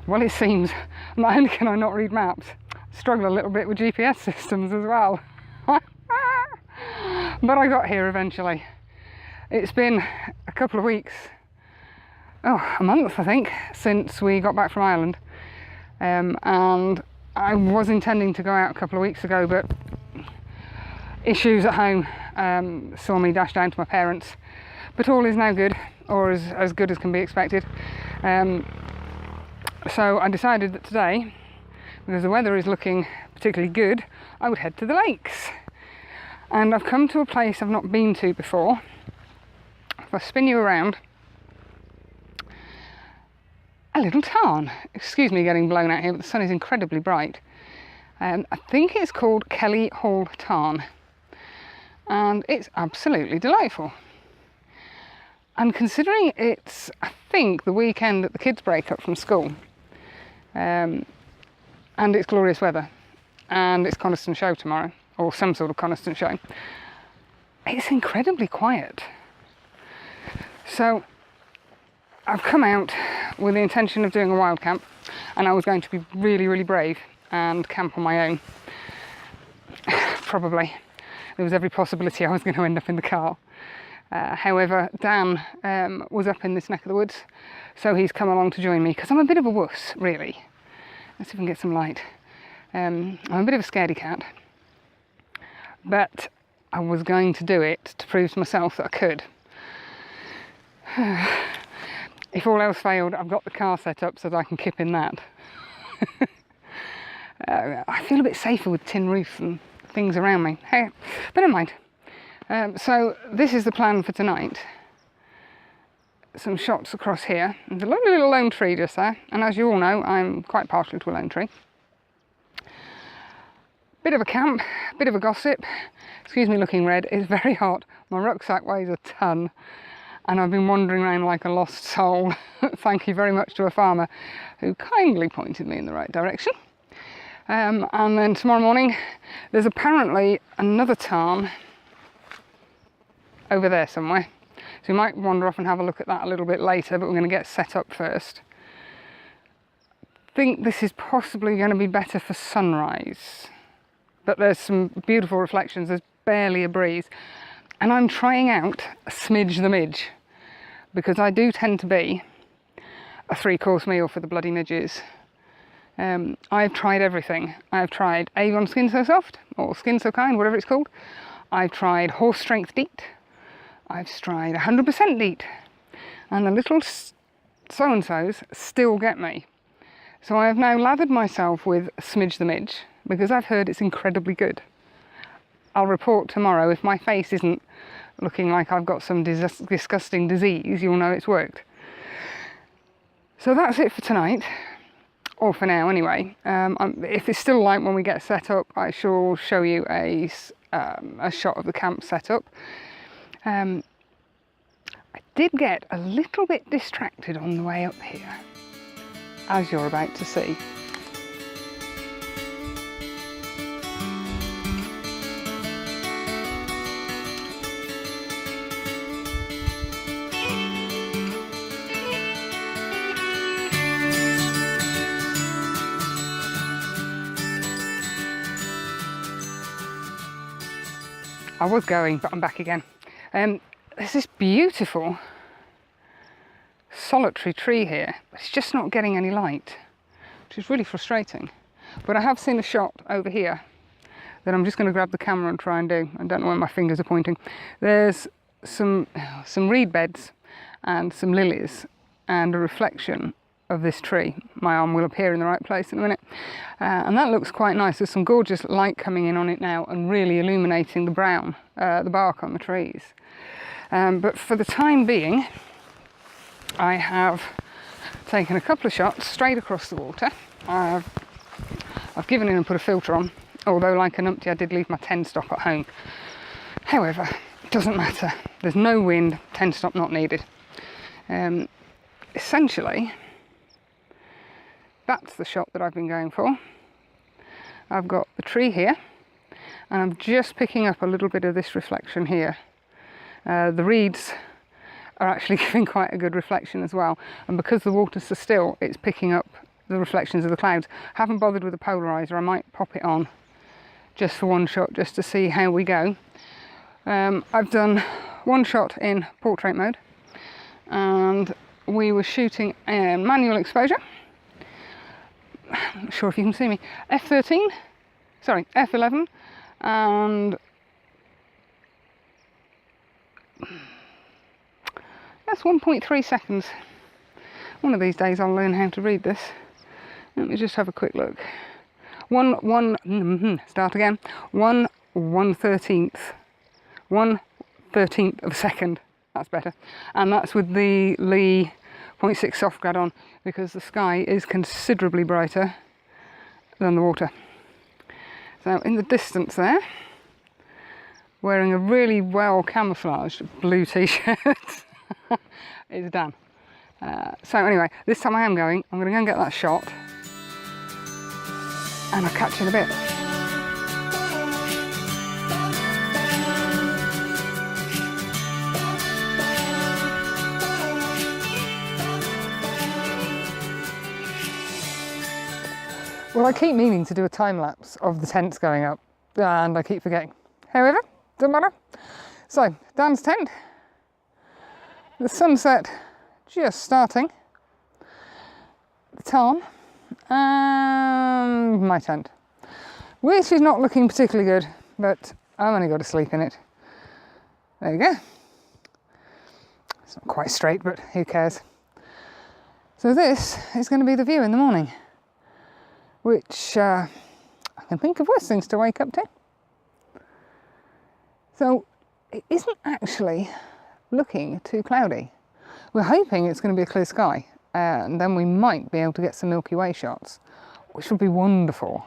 Well, it seems not only can I not read maps, I struggle a little bit with GPS systems as well. But I got here eventually. It's been a couple of weeks, a month I think, since we got back from Ireland. And I was intending to go out a couple of weeks ago, but issues at home saw me dash down to my parents. But all is now good, or as good as can be expected. So I decided that today, because the weather is looking particularly good, I would head to the lakes. And I've come to a place I've not been to before. If I spin you around, a little tarn. Excuse me getting blown out here, but the sun is incredibly bright. I think it's called Kelly Hall Tarn. And it's absolutely delightful. And considering it's, I think, the weekend that the kids break up from school, and it's glorious weather, and it's Coniston show tomorrow, or some sort of Coniston show, it's incredibly quiet. So I've come out with the intention of doing a wild camp, and I was going to be really, really brave and camp on my own. Probably. There was every possibility I was going to end up in the car. However, Dan was up in this neck of the woods, so he's come along to join me, because I'm a bit of a wuss, really. Let's see if we can get some light. I'm a bit of a scaredy cat, but I was going to do it to prove to myself that I could. If all else failed, I've got the car set up so that I can kip in that. I feel a bit safer with tin roof and things around me. Hey, but never mind. So this is the plan for tonight. Some shots across here. There's a lovely little lone tree just there, and as you all know, I'm quite partial to a lone tree. Bit of a camp, bit of a gossip. Excuse me looking red, it's very hot. My rucksack weighs a ton, and I've been wandering around like a lost soul. Thank you very much to a farmer who kindly pointed me in the right direction. And then tomorrow morning, there's apparently another tarn over there somewhere. So we might wander off and have a look at that a little bit later, but we're going to get set up first. I think this is possibly going to be better for sunrise. But there's some beautiful reflections, there's barely a breeze. And I'm trying out a smidge the midge, because I do tend to be a 3-course meal for the bloody midges. I've tried everything. I've tried Avon Skin So Soft, or Skin So Kind, whatever it's called. I've tried horse strength DEET. I've tried 100% DEET. And the little so-and-sos still get me. So I have now lathered myself with Smidge the Midge, because I've heard it's incredibly good. I'll report tomorrow. If my face isn't looking like I've got some disgusting disease, you'll know it's worked. So that's it for tonight. Or for now anyway. If it's still light when we get set up, I shall show you a shot of the camp set up. I did get a little bit distracted on the way up here, as you're about to see. I was going, but I'm back again. There's this beautiful solitary tree here. It's just not getting any light, which is really frustrating. But I have seen a shot over here that I'm just going to grab the camera and try and do. I don't know where my fingers are pointing. There's some reed beds and some lilies and a reflection of this tree. My arm will appear in the right place in a minute. And that looks quite nice. There's some gorgeous light coming in on it now and really illuminating the brown, the bark on the trees. But for the time being, I have taken a couple of shots straight across the water. I've given in and put a filter on, although like a numpty I did leave my 10 stop at home. However, it doesn't matter. There's no wind, 10 stop not needed. Essentially, that's the shot that I've been going for. I've got the tree here, and I'm just picking up a little bit of this reflection here. The reeds are actually giving quite a good reflection as well, and because the water's so still, it's picking up the reflections of the clouds. Haven't bothered with the polarizer. I might pop it on just for one shot, just to see how we go. I've done one shot in portrait mode, and we were shooting manual exposure. I'm not sure if you can see me. F11, and that's 1.3 seconds. One of these days I'll learn how to read this. Let me just have a quick look. 1/13th of a second. That's better. And that's with the Lee 0.6 soft grad on, because the sky is considerably brighter than the water. So in the distance there, wearing a really well camouflaged blue t-shirt, is Dan. So anyway, this time I'm going to go and get that shot, and I'll catch you in a bit. Well, I keep meaning to do a time lapse of the tents going up, and I keep forgetting. However, doesn't matter. So, Dan's tent, the sunset just starting, the Tarn, and my tent, which is not looking particularly good, but I've only got to sleep in it. There you go. It's not quite straight, but who cares? So this is going to be the view in the morning, which I can think of worse things to wake up to. So it isn't actually looking too cloudy. We're hoping it's going to be a clear sky, and then we might be able to get some Milky Way shots, which would be wonderful.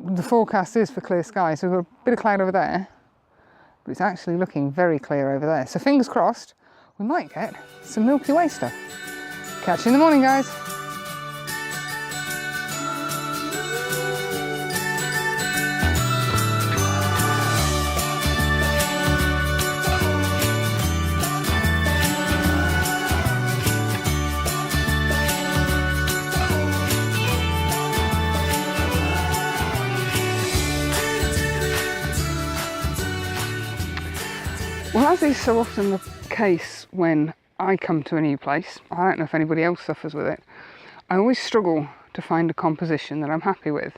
The forecast is for clear sky, so we've got a bit of cloud over there, but it's actually looking very clear over there. So fingers crossed, we might get some Milky Way stuff. Catch you in the morning, guys. Well, as is so often the case when I come to a new place, I don't know if anybody else suffers with it, I always struggle to find a composition that I'm happy with.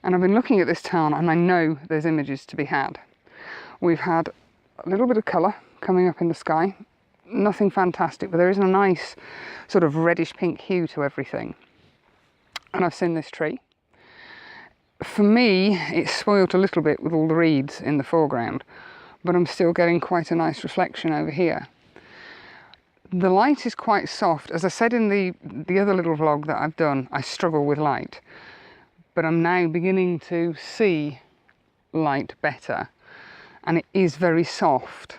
And I've been looking at this town, and I know there's images to be had. We've had a little bit of colour coming up in the sky, nothing fantastic, but there is a nice sort of reddish pink hue to everything. And I've seen this tree. For me, it's spoilt a little bit with all the reeds in the foreground, but I'm still getting quite a nice reflection over here. The light is quite soft. As I said in the other little vlog that I've done, I struggle with light, but I'm now beginning to see light better, and it is very soft.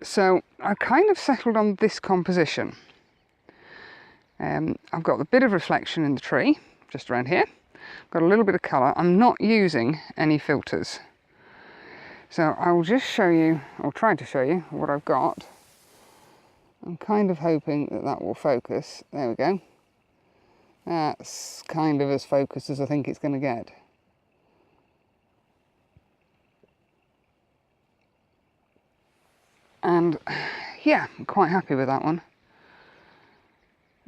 So I kind of settled on this composition. I've got a bit of reflection in the tree, just around here. Got a little bit of colour. I'm not using any filters. So I will just show you, or try to show you, what I've got. I'm kind of hoping that that will focus. There we go. That's kind of as focused as I think it's going to get. And yeah, I'm quite happy with that one.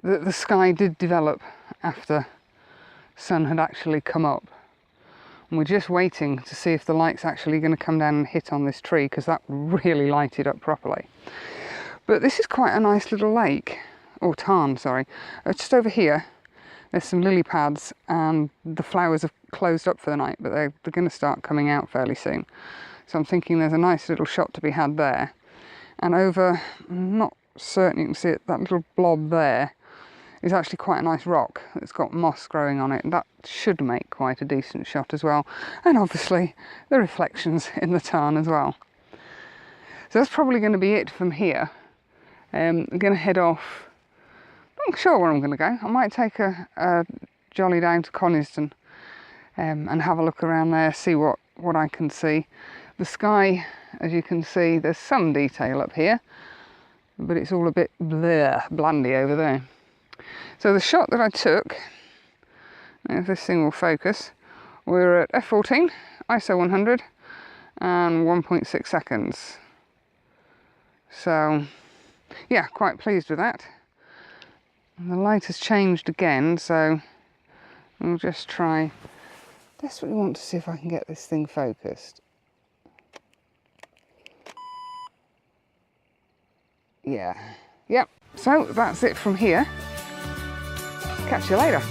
The sky did develop after sun had actually come up. And we're just waiting to see if the light's actually going to come down and hit on this tree, because that really lighted up properly. But this is quite a nice little lake, or tarn, sorry. Just over here, there's some lily pads, and the flowers have closed up for the night, but they're going to start coming out fairly soon. So I'm thinking there's a nice little shot to be had there. And over, I'm not certain you can see it, that little blob there is actually quite a nice rock that's got moss growing on it, and that should make quite a decent shot as well. And obviously the reflections in the tarn as well. So that's probably going to be it from here. I'm going to head off. I'm not sure where I'm going to go. I might take a jolly down to Coniston and have a look around there, see what I can see. The sky, as you can see, there's some detail up here, but it's all a bit blandy over there. So the shot that I took, if this thing will focus, we were at f14, ISO 100 and 1.6 seconds. So yeah, quite pleased with that. And the light has changed again, so we'll just try. Desperately want to see if I can get this thing focused. Yeah, yep. So that's it from here. Catch you later.